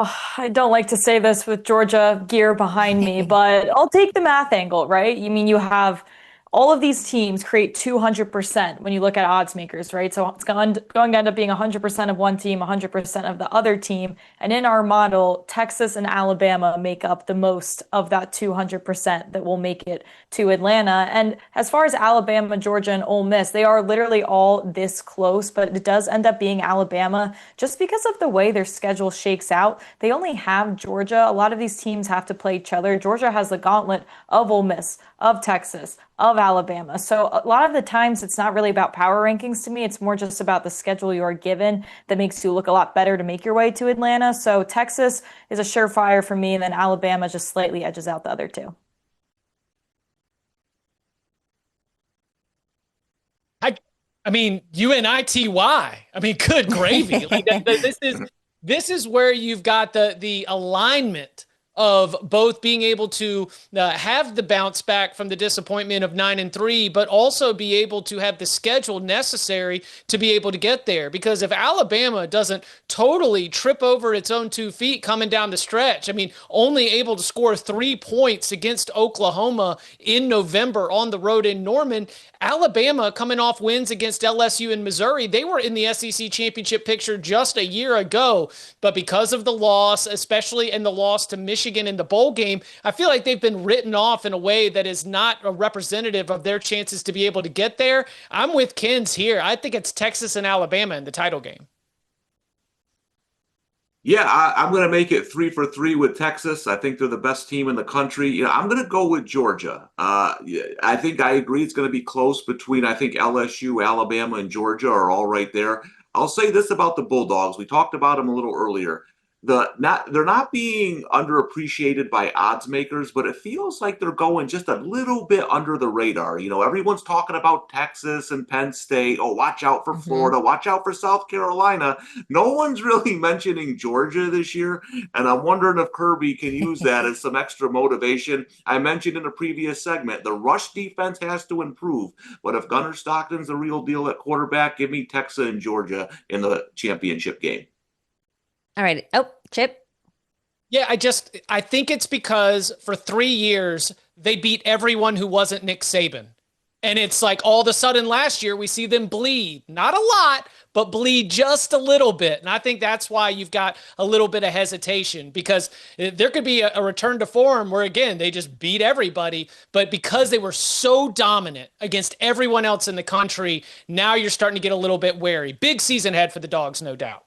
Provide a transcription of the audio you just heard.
I don't like to say this with Georgia gear behind me, but I'll take the math angle, right? You mean you have all of these teams create 200% when you look at odds makers, right? So it's going to end up being 100% of one team, 100% of the other team. And in our model, Texas and Alabama make up the most of that 200% that will make it to Atlanta. And as far as Alabama, Georgia, and Ole Miss, they are literally all this close, but it does end up being Alabama just because of the way their schedule shakes out. They only have Georgia. A lot of these teams have to play each other. Georgia has the gauntlet of Ole Miss, of Texas, of Alabama. So a lot of the times it's not really about power rankings to me. It's more just about the schedule you are given that makes you look a lot better to make your way to Atlanta. So Texas is a surefire for me, and then Alabama just slightly edges out the other two. I I mean, UNITY. I mean, good gravy. Like this is where you've got the alignment of both being able to have the bounce back from the disappointment of 9-3, but also be able to have the schedule necessary to be able to get there. Because if Alabama doesn't totally trip over its own 2 feet coming down the stretch, I mean, only able to score 3 points against Oklahoma in November on the road in Norman. Alabama coming off wins against LSU and Missouri, they were in the SEC championship picture just a year ago, but because of the loss, especially in the loss to Michigan in the bowl game, I feel like they've been written off in a way that is not a representative of their chances to be able to get there. I'm with Ken's here. I think it's Texas and Alabama in the title game. Yeah, I'm going to make it 3 for 3 with Texas. I think they're the best team in the country. I'm going to go with Georgia. Yeah, I think I agree it's going to be close between, I think LSU, Alabama, and Georgia are all right there. I'll say this about the Bulldogs. We talked about them a little earlier. They're not being underappreciated by odds makers, but it feels like they're going just a little bit under the radar. Everyone's talking about Texas and Penn State. Oh, watch out for Mhm. Florida. Watch out for South Carolina. No one's really mentioning Georgia this year, and I'm wondering if Kirby can use that as some extra motivation. I mentioned in a previous segment, the rush defense has to improve, but if Gunnar Stockton's the real deal at quarterback, give me Texas and Georgia in the championship game. All right. Oh, Chip. Yeah, I think it's because for 3 years they beat everyone who wasn't Nick Saban. And it's like all of a sudden last year we see them bleed. Not a lot, but bleed just a little bit. And I think that's why you've got a little bit of hesitation, because there could be a return to form where, again, they just beat everybody. But because they were so dominant against everyone else in the country, now you're starting to get a little bit wary. Big season ahead for the Dogs, no doubt.